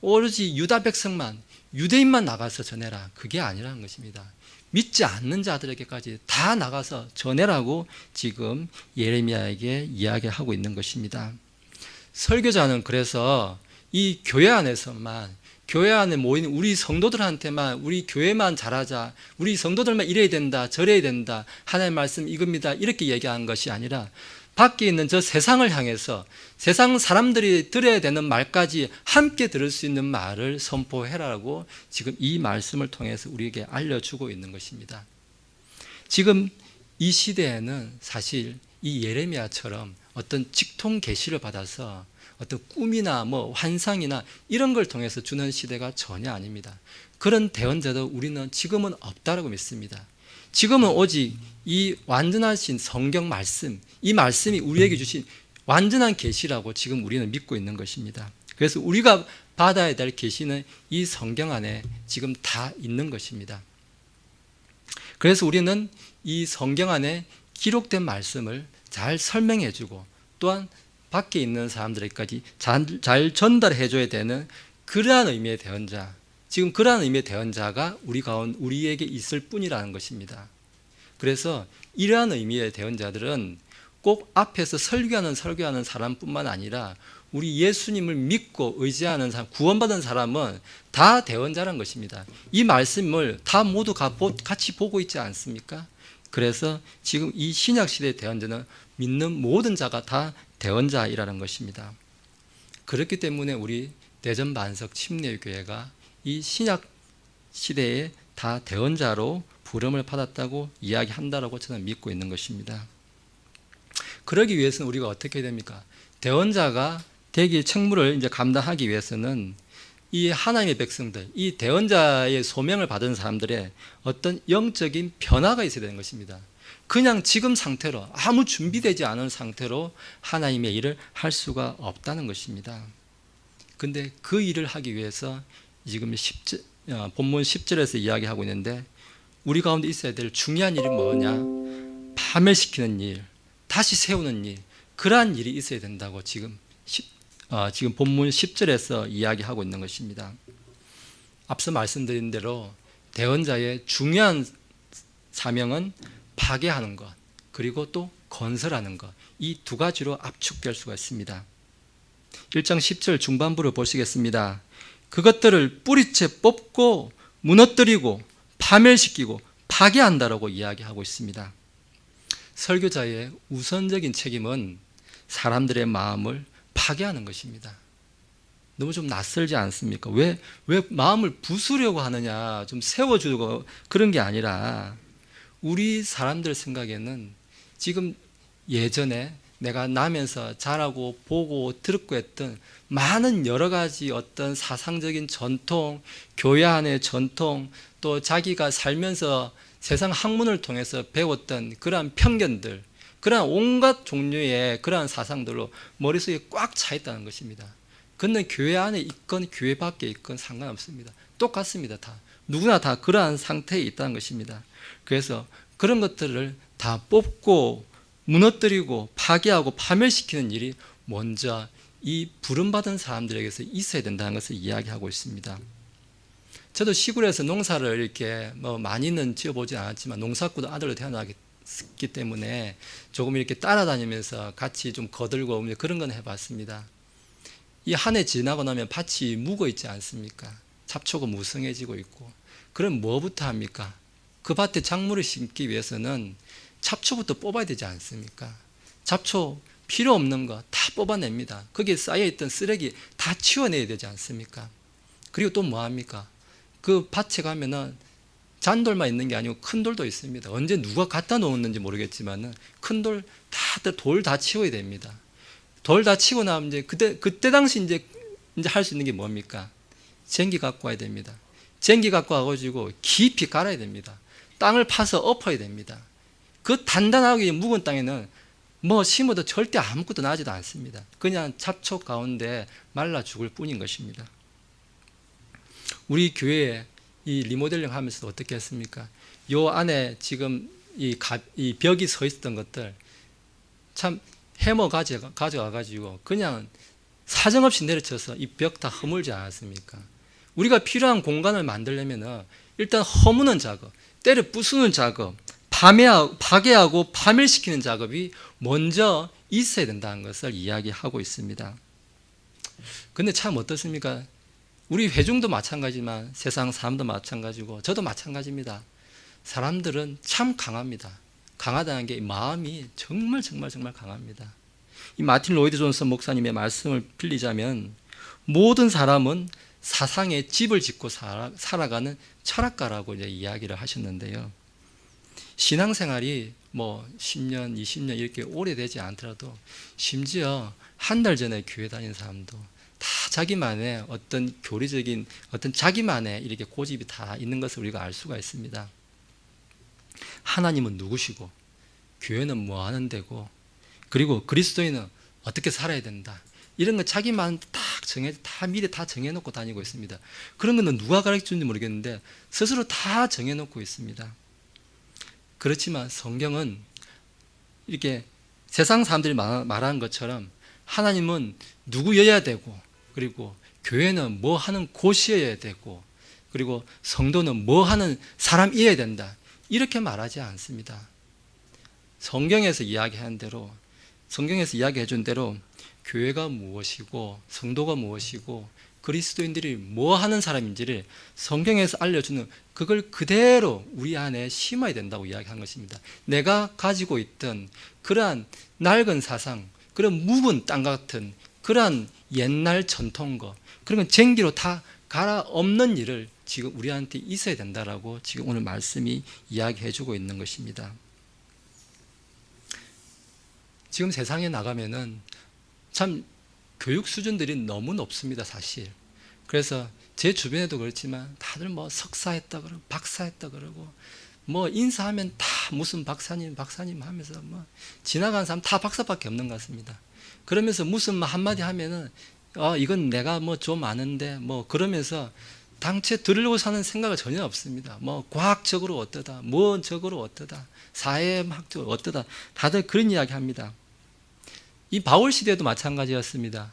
오로지 유다 백성만, 유대인만 나가서 전해라, 그게 아니라는 것입니다. 믿지 않는 자들에게까지 다 나가서 전해라고 지금 예레미야에게 이야기하고 있는 것입니다. 설교자는 그래서 이 교회 안에서만, 교회 안에 모인 우리 성도들한테만, 우리 교회만 잘하자, 우리 성도들만 이래야 된다, 저래야 된다, 하나님의 말씀 이겁니다, 이렇게 얘기하는 것이 아니라 밖에 있는 저 세상을 향해서 세상 사람들이 들어야 되는 말까지 함께 들을 수 있는 말을 선포해라고 지금 이 말씀을 통해서 우리에게 알려주고 있는 것입니다. 지금 이 시대에는 사실 이 예레미야처럼 어떤 직통 계시를 받아서 어떤 꿈이나 뭐 환상이나 이런 걸 통해서 주는 시대가 전혀 아닙니다. 그런 대언자도 우리는 지금은 없다라고 믿습니다. 지금은 오직 이 완전하신 성경 말씀, 이 말씀이 우리에게 주신 완전한 계시라고 지금 우리는 믿고 있는 것입니다. 그래서 우리가 받아야 될 계시는 이 성경 안에 지금 다 있는 것입니다. 그래서 우리는 이 성경 안에 기록된 말씀을 잘 설명해주고 또한 밖에 있는 사람들에게까지 잘 전달해줘야 되는 그러한 의미의 대언자, 지금 그러한 의미의 대언자가 우리에게 있을 뿐이라는 것입니다. 그래서 이러한 의미의 대언자들은 꼭 앞에서 설교하는 사람뿐만 아니라 우리 예수님을 믿고 의지하는 사람, 구원받은 사람은 다 대언자라는 것입니다. 이 말씀을 다 모두 같이 보고 있지 않습니까? 그래서 지금 이 신약시대의 대언자는 믿는 모든 자가 다 대언자이라는 것입니다. 그렇기 때문에 우리 대전반석 침례교회가 이 신약시대에 다 대언자로 부름을 받았다고 이야기한다라고 저는 믿고 있는 것입니다. 그러기 위해서는 우리가 어떻게 됩니까? 대언자가 되기 책무를 이제 감당하기 위해서는 이 하나님의 백성들, 이 대언자의 소명을 받은 사람들의 어떤 영적인 변화가 있어야 되는 것입니다. 그냥 지금 상태로 아무 준비되지 않은 상태로 하나님의 일을 할 수가 없다는 것입니다. 근데 그 일을 하기 위해서 지금 본문 10절에서 이야기하고 있는데 우리 가운데 있어야 될 중요한 일이 뭐냐? 파멸시키는 일, 다시 세우는 일, 그러한 일이 있어야 된다고 지금 본문 10절에서 이야기하고 있는 것입니다. 앞서 말씀드린 대로 대언자의 중요한 사명은 파괴하는 것, 그리고 또 건설하는 것, 이 두 가지로 압축될 수가 있습니다. 1장 10절 중반부를 보시겠습니다. 그것들을 뿌리채 뽑고 무너뜨리고 파멸시키고 파괴한다라고 이야기하고 있습니다. 설교자의 우선적인 책임은 사람들의 마음을 파괴하는 것입니다. 너무 좀 낯설지 않습니까? 왜 마음을 부수려고 하느냐, 좀 세워주고 그런 게 아니라 우리 사람들 생각에는 지금 예전에 내가 나면서 자라고 보고 들었고 했던 많은 여러 가지 어떤 사상적인 전통, 교회 안의 전통, 또 자기가 살면서 세상 학문을 통해서 배웠던 그러한 편견들, 그러한 온갖 종류의 그러한 사상들로 머릿속에 꽉 차 있다는 것입니다. 그는 교회 안에 있건 교회 밖에 있건 상관없습니다. 똑같습니다. 다 누구나 다 그러한 상태에 있다는 것입니다. 그래서 그런 것들을 다 뽑고 무너뜨리고 파괴하고 파멸시키는 일이 먼저 이 부름받은 사람들에게서 있어야 된다는 것을 이야기하고 있습니다. 저도 시골에서 농사를 이렇게 많이는 지어보지 않았지만 농사꾼 아들로 태어났기 때문에 조금 이렇게 따라다니면서 같이 좀 거들고 그런 건 해봤습니다. 이 한 해 지나고 나면 밭이 묵어 있지 않습니까? 잡초가 무성해지고 있고. 그럼 뭐부터 합니까? 그 밭에 작물을 심기 위해서는 잡초부터 뽑아야 되지 않습니까? 잡초 필요 없는 거 다 뽑아냅니다. 거기에 쌓여있던 쓰레기 다 치워내야 되지 않습니까? 그리고 또 뭐합니까? 그 밭에 가면은 잔돌만 있는 게 아니고 큰 돌도 있습니다. 언제 누가 갖다 놓았는지 모르겠지만 큰 돌 다 치워야 됩니다. 돌 다 치고 나면 이제 그때 당시 이제 할 수 있는 게 뭡니까? 쟁기 갖고 와야 됩니다. 쟁기 갖고 와가지고 깊이 갈아야 됩니다. 땅을 파서 엎어야 됩니다. 그 단단하게 묵은 땅에는 뭐 심어도 절대 아무것도 나지도 않습니다. 그냥 잡초 가운데 말라 죽을 뿐인 것입니다. 우리 교회에 이 리모델링 하면서 어떻게 했습니까? 요 안에 지금 이 벽이 서 있었던 것들 참 해머 가져와가지고 그냥 사정없이 내려쳐서 이 벽 다 허물지 않았습니까? 우리가 필요한 공간을 만들려면 일단 허무는 작업, 때려 부수는 작업, 파괴하고 파멸시키는 작업이 먼저 있어야 된다는 것을 이야기하고 있습니다. 근데 참 어떻습니까? 우리 회중도 마찬가지지만 세상 사람도 마찬가지고 저도 마찬가지입니다. 사람들은 참 강합니다. 강하다는 게 마음이 정말 강합니다. 이 마틴 로이드 존슨 목사님의 말씀을 빌리자면 모든 사람은 사상의 집을 짓고 살아가는 철학가라고 이제 이야기를 하셨는데요. 신앙생활이 뭐 10년, 20년 이렇게 오래되지 않더라도 심지어 한 달 전에 교회 다닌 사람도 다 자기만의 어떤 교리적인 어떤 자기만의 이렇게 고집이 다 있는 것을 우리가 알 수가 있습니다. 하나님은 누구시고 교회는 뭐 하는 데고 그리고 그리스도인은 어떻게 살아야 된다. 이런 거 자기만 다 미리 다 정해놓고 다니고 있습니다. 그런 거는 누가 가르쳐주는지 모르겠는데 스스로 다 정해놓고 있습니다. 그렇지만 성경은 이렇게 세상 사람들이 말하는 것처럼 하나님은 누구여야 되고 그리고 교회는 뭐 하는 곳이어야 되고 그리고 성도는 뭐 하는 사람이어야 된다. 이렇게 말하지 않습니다. 성경에서 이야기한 대로 성경에서 이야기해 준 대로 교회가 무엇이고 성도가 무엇이고 그리스도인들이 뭐 하는 사람인지를 성경에서 알려주는 그걸 그대로 우리 안에 심어야 된다고 이야기한 것입니다. 내가 가지고 있던 그러한 낡은 사상, 그런 묵은 땅 같은 그러한 옛날 전통거 그런 건 쟁기로 다 갈아엎는 일을 지금 우리한테 있어야 된다라고 지금 오늘 말씀이 이야기해 주고 있는 것입니다. 지금 세상에 나가면은 참 교육 수준들이 너무 높습니다, 사실. 그래서 제 주변에도 그렇지만 다들 뭐 석사했다 그러고 박사했다 그러고 뭐 인사하면 다 무슨 박사님 하면서 뭐 지나가는 사람 다 박사밖에 없는 것 같습니다. 그러면서 무슨 말 한마디 하면은 이건 내가 뭐 좀 아는데 뭐 그러면서 당최 들으려고 사는 생각은 전혀 없습니다. 뭐 과학적으로 어떠다, 뭐적으로 어떠다, 사회학적으로 어떠다, 다들 그런 이야기 합니다. 이 바울 시대도 마찬가지였습니다.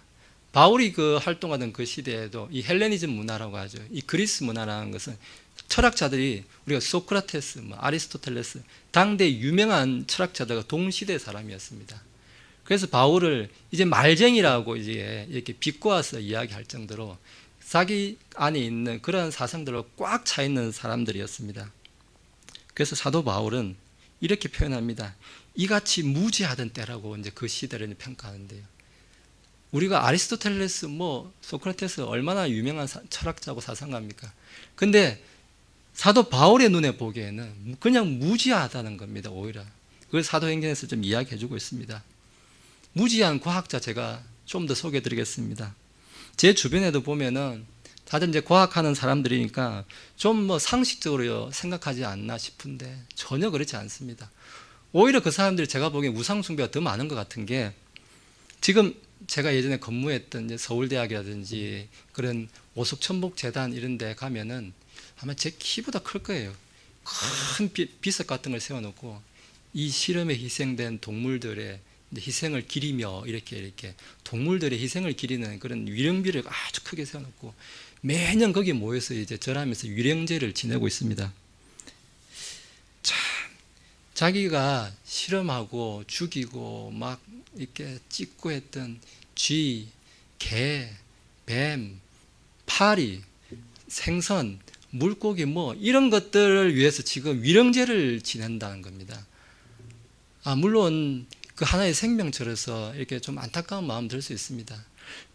바울이 그 활동하던 그 시대에도 이 헬레니즘 문화라고 하죠. 이 그리스 문화라는 것은 철학자들이 우리가 소크라테스, 아리스토텔레스 당대 유명한 철학자들과 동시대 사람이었습니다. 그래서 바울을 이제 말쟁이라고 이제 이렇게 비꼬아서 이야기할 정도로 자기 안에 있는 그런 사상들로 꽉 차 있는 사람들이었습니다. 그래서 사도 바울은 이렇게 표현합니다. 이같이 무지하던 때라고 이제 그 시대를 평가하는데요. 우리가 아리스토텔레스, 소크라테스 얼마나 유명한 철학자고 사상가입니까? 근데 사도 바울의 눈에 보기에는 그냥 무지하다는 겁니다. 오히려 그걸 사도행전에서 좀 이야기해주고 있습니다. 무지한 과학자 제가 좀 더 소개해드리겠습니다. 제 주변에도 보면은 다들 이제 과학하는 사람들이니까 좀 상식적으로 생각하지 않나 싶은데 전혀 그렇지 않습니다. 오히려 그 사람들이 제가 보기엔 우상숭배가 더 많은 것 같은 게, 지금 제가 예전에 근무했던 이제 서울대학이라든지 그런 오숙천복재단 이런 데 가면은 아마 제 키보다 클 거예요. 큰 비석 같은 걸 세워놓고 이 실험에 희생된 동물들의 희생을 기리며 이렇게 동물들의 희생을 기리는 그런 위령비를 아주 크게 세워놓고 매년 거기 모여서 이제 절하면서 위령제를 지내고 있습니다. 참, 자기가 실험하고 죽이고 막 이렇게 찍고 했던 쥐, 개, 뱀, 파리, 생선, 물고기 이런 것들을 위해서 지금 위령제를 지낸다는 겁니다. 물론 그 하나의 생명체로서 이렇게 좀 안타까운 마음 들 수 있습니다.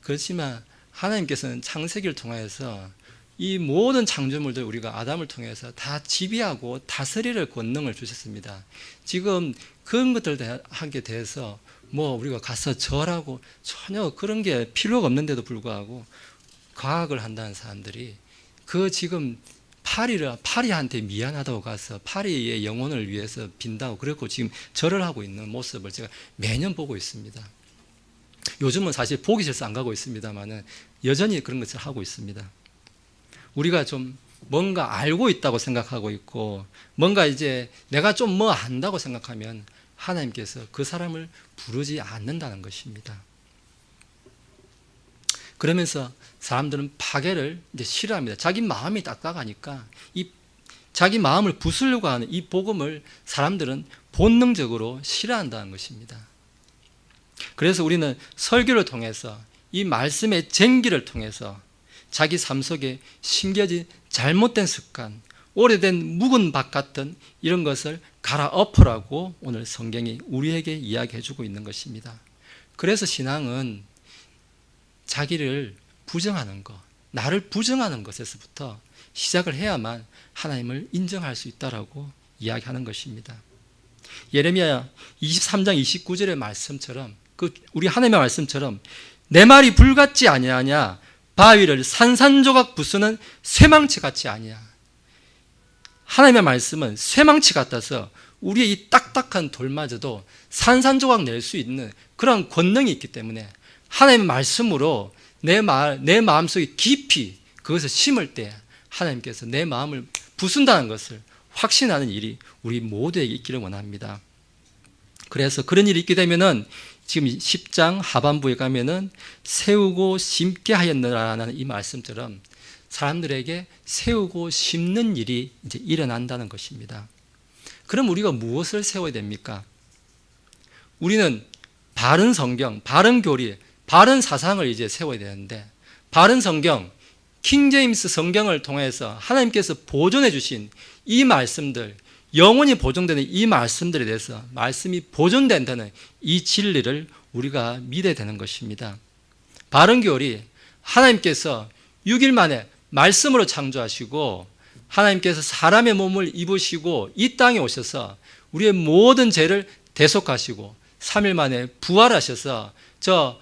그렇지만 하나님께서는 창세기를 통해서 이 모든 창조물들 우리가 아담을 통해서 다 지배하고 다스릴 권능을 주셨습니다. 지금 그런 것들 하게 대해서 우리가 가서 절하고 전혀 그런 게 필요가 없는데도 불구하고 과학을 한다는 사람들이 그 지금 파리한테 미안하다고 가서 파리의 영혼을 위해서 빈다고 그랬고 지금 절을 하고 있는 모습을 제가 매년 보고 있습니다. 요즘은 사실 보기 싫어서 안 가고 있습니다만은 여전히 그런 것을 하고 있습니다. 우리가 좀 뭔가 알고 있다고 생각하고 있고 뭔가 이제 내가 좀 안다고 생각하면 하나님께서 그 사람을 부르지 않는다는 것입니다. 그러면서 사람들은 파괴를 이제 싫어합니다. 자기 마음이 딱딱하니까 자기 마음을 부수려고 하는 이 복음을 사람들은 본능적으로 싫어한다는 것입니다. 그래서 우리는 설교를 통해서 이 말씀의 쟁기를 통해서 자기 삶 속에 심겨진 잘못된 습관, 오래된 묵은 박 같은 이런 것을 갈아엎으라고 오늘 성경이 우리에게 이야기해 주고 있는 것입니다. 그래서 신앙은 자기를 부정하는 것, 나를 부정하는 것에서부터 시작을 해야만 하나님을 인정할 수 있다라고 이야기하는 것입니다. 예레미야 23장 29절의 말씀처럼 우리 하나님의 말씀처럼 내 말이 불같지 아니하냐 바위를 산산조각 부수는 쇠망치 같지 아니야. 하나님의 말씀은 쇠망치 같아서 우리의 이 딱딱한 돌마저도 산산조각 낼 수 있는 그런 권능이 있기 때문에 하나님의 말씀으로 내 마음속에 깊이 그것을 심을 때 하나님께서 내 마음을 부순다는 것을 확신하는 일이 우리 모두에게 있기를 원합니다. 그래서 그런 일이 있게 되면은 지금 10장 하반부에 가면은 세우고 심게 하였느라는 이 말씀처럼 사람들에게 세우고 심는 일이 이제 일어난다는 것입니다. 그럼 우리가 무엇을 세워야 됩니까? 우리는 바른 성경, 바른 교리, 바른 사상을 이제 세워야 되는데, 바른 성경, 킹제임스 성경을 통해서 하나님께서 보존해 주신 이 말씀들, 영원히 보존되는 이 말씀들에 대해서 말씀이 보존된다는 이 진리를 우리가 믿어야 되는 것입니다. 바른 교리, 하나님께서 6일 만에 말씀으로 창조하시고 하나님께서 사람의 몸을 입으시고 이 땅에 오셔서 우리의 모든 죄를 대속하시고 3일 만에 부활하셔서 저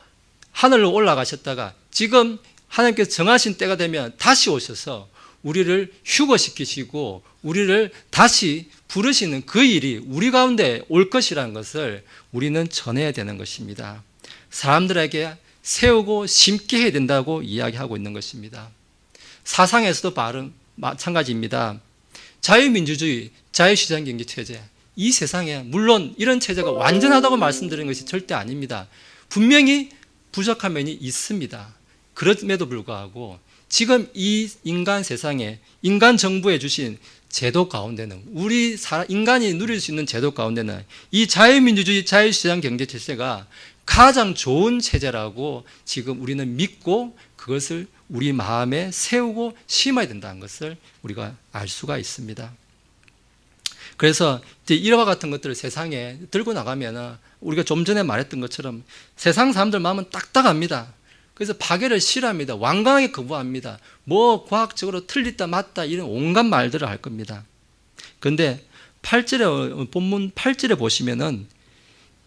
하늘로 올라가셨다가 지금 하나님께서 정하신 때가 되면 다시 오셔서 우리를 휴거시키시고 우리를 다시 부르시는 그 일이 우리 가운데 올 것이라는 것을 우리는 전해야 되는 것입니다. 사람들에게 세우고 심게 해야 된다고 이야기하고 있는 것입니다. 사상에서도 마찬가지입니다. 자유민주주의, 자유시장경제체제, 이 세상에 물론 이런 체제가 완전하다고 말씀드리는 것이 절대 아닙니다. 분명히 부족한 면이 있습니다. 그럼에도 불구하고 지금 이 인간 세상에 인간 정부에 주신 제도 가운데는 인간이 누릴 수 있는 제도 가운데는 이 자유민주주의 자유시장 경제체제가 가장 좋은 체제라고 지금 우리는 믿고 그것을 우리 마음에 세우고 심어야 된다는 것을 우리가 알 수가 있습니다. 그래서 이제 이와 같은 것들을 세상에 들고 나가면은 우리가 좀 전에 말했던 것처럼 세상 사람들 마음은 딱딱합니다. 그래서 파괴를 싫어합니다. 완강하게 거부합니다. 뭐 과학적으로 틀리다 맞다 이런 온갖 말들을 할 겁니다. 그런데 8절에 본문 8절에 보시면은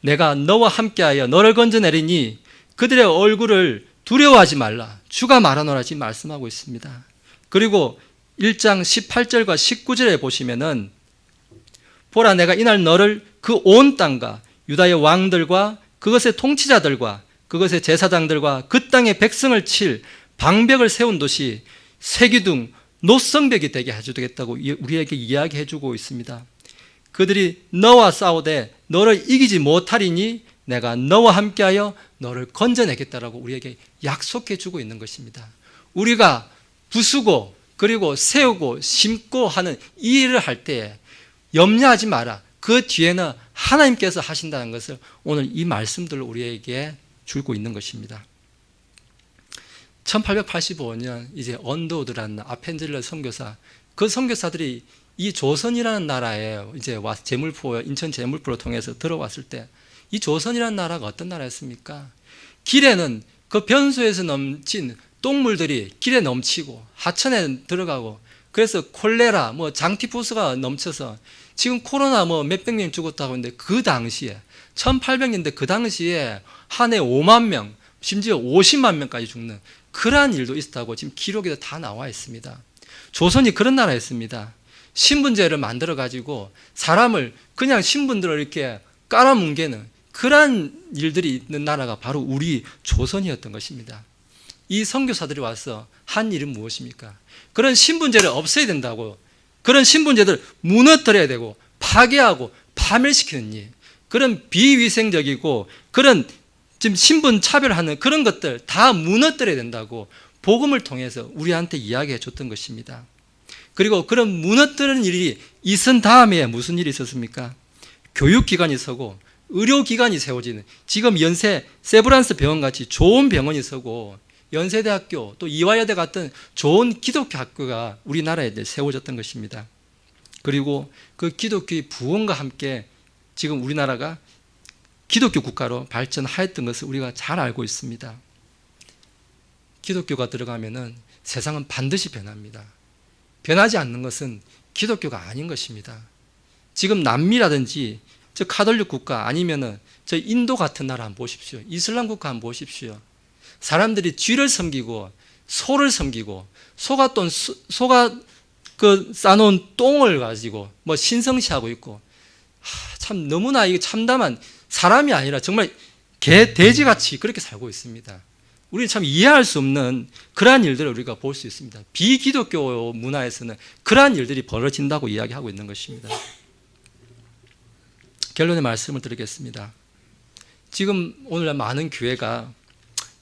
내가 너와 함께하여 너를 건져내리니 그들의 얼굴을 두려워하지 말라. 주가 말하노라 지금 말씀하고 있습니다. 그리고 1장 18절과 19절에 보시면은 보라 내가 이날 너를 그 온 땅과 유다의 왕들과 그것의 통치자들과 그것의 제사장들과 그 땅의 백성을 칠 방벽을 세운 도시 세기둥 노성벽이 되게 해주겠다고 우리에게 이야기해 주고 있습니다. 그들이 너와 싸우되 너를 이기지 못하리니 내가 너와 함께하여 너를 건져내겠다라고 우리에게 약속해 주고 있는 것입니다. 우리가 부수고 그리고 세우고 심고 하는 이 일을 할 때에 염려하지 마라. 그 뒤에는 하나님께서 하신다는 것을 오늘 이 말씀들로 우리에게 주고 있는 것입니다. 1885년 이제 언더우드라는 아펜젤러 선교사, 그 선교사들이 이 조선이라는 나라에 이제 제물포, 인천 제물포를 통해서 들어왔을 때 이 조선이라는 나라가 어떤 나라였습니까? 길에는 그 변소에서 넘친 똥물들이 길에 넘치고 하천에 들어가고 그래서 콜레라, 장티푸스가 넘쳐서 지금 코로나 몇백 명 죽었다고 하는데 그 당시에 1800년대 그 당시에 한 해 5만 명, 심지어 50만 명까지 죽는 그러한 일도 있었다고 지금 기록에도 다 나와 있습니다. 조선이 그런 나라였습니다. 신분제를 만들어 가지고 사람을 그냥 신분들을 이렇게 깔아뭉개는 그러한 일들이 있는 나라가 바로 우리 조선이었던 것입니다. 이 선교사들이 와서 한 일은 무엇입니까? 그런 신분제를 없애야 된다고, 그런 신분제들 무너뜨려야 되고 파괴하고 파멸시키는 일, 그런 비위생적이고 그런 지금 신분 차별하는 그런 것들 다 무너뜨려야 된다고 복음을 통해서 우리한테 이야기해 줬던 것입니다. 그리고 그런 무너뜨리는 일이 있은 다음에 무슨 일이 있었습니까? 교육기관이 서고 의료기관이 세워지는, 지금 연세 세브란스 병원같이 좋은 병원이 서고 연세대학교 또 이화여대 같은 좋은 기독교 학교가 우리나라에 세워졌던 것입니다. 그리고 그 기독교의 부흥과 함께 지금 우리나라가 기독교 국가로 발전하였던 것을 우리가 잘 알고 있습니다. 기독교가 들어가면은 세상은 반드시 변합니다. 변하지 않는 것은 기독교가 아닌 것입니다. 지금 남미라든지 저 카톨릭 국가 아니면은 저 인도 같은 나라 한번 보십시오. 이슬람 국가 한번 보십시오. 사람들이 쥐를 섬기고 소를 섬기고 소가 그 싸놓은 똥을 가지고 신성시하고 있고, 참 너무나 이게 참담한, 사람이 아니라 정말 개 돼지같이 그렇게 살고 있습니다. 우리는 참 이해할 수 없는 그러한 일들을 우리가 볼 수 있습니다. 비기독교 문화에서는 그러한 일들이 벌어진다고 이야기하고 있는 것입니다. 결론의 말씀을 드리겠습니다. 지금 오늘날 많은 교회가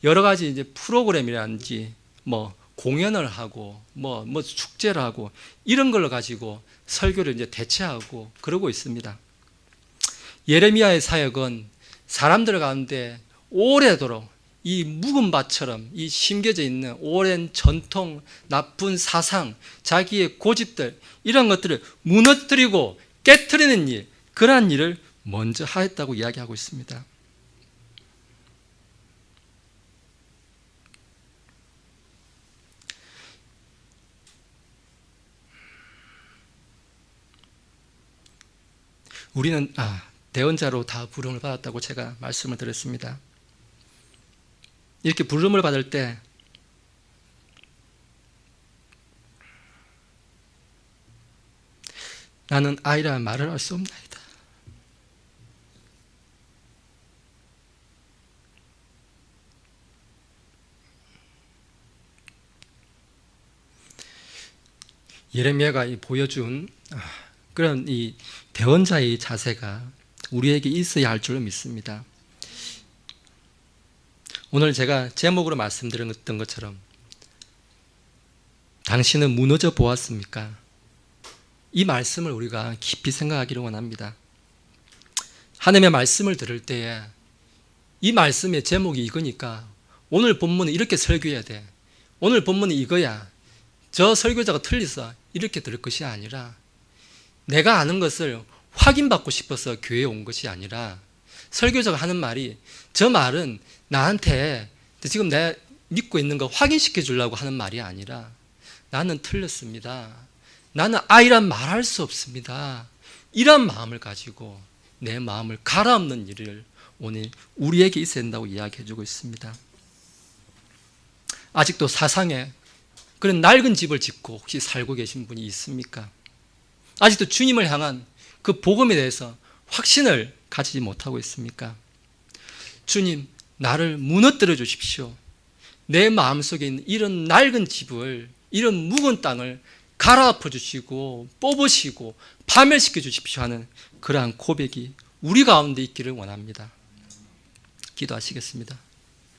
여러 가지 이제 프로그램이라든지 공연을 하고 축제를 하고 이런 걸로 가지고 설교를 이제 대체하고 그러고 있습니다. 예레미야의 사역은 사람들 가운데 오래도록 이 묵은 밭처럼 이 심겨져 있는 오랜 전통, 나쁜 사상, 자기의 고집들 이런 것들을 무너뜨리고 깨트리는 일, 그러한 일을 먼저 하였다고 이야기하고 있습니다. 우리는 대언자로 다 부름을 받았다고 제가 말씀을 드렸습니다. 이렇게 부름을 받을 때 나는 아이라 말을 할 수 없나이다. 예레미야가 보여준 그런 이 대언자의 자세가 우리에게 있어야 할 줄로 믿습니다. 오늘 제가 제목으로 말씀드렸던 것처럼 당신은 무너져 보았습니까? 이 말씀을 우리가 깊이 생각하기를 원합니다. 하나님의 말씀을 들을 때에 이 말씀의 제목이 이거니까 오늘 본문은 이렇게 설교해야 돼. 오늘 본문은 이거야. 저 설교자가 틀렸어. 이렇게 들을 것이 아니라 내가 아는 것을 확인받고 싶어서 교회에 온 것이 아니라 설교자가 하는 말이 저 말은 나한테 지금 내가 믿고 있는 거 확인시켜 주려고 하는 말이 아니라 나는 틀렸습니다. 나는 아이란 말할 수 없습니다. 이런 마음을 가지고 내 마음을 갈아엎는 일을 오늘 우리에게 있어야 된다고 이야기해 주고 있습니다. 아직도 사상에 그런 낡은 집을 짓고 혹시 살고 계신 분이 있습니까? 아직도 주님을 향한 그 복음에 대해서 확신을 가지지 못하고 있습니까? 주님, 나를 무너뜨려 주십시오. 내 마음속에 있는 이런 낡은 집을, 이런 묵은 땅을 갈아엎어 주시고 뽑으시고 파멸시켜 주십시오 하는 그러한 고백이 우리 가운데 있기를 원합니다. 기도하시겠습니다.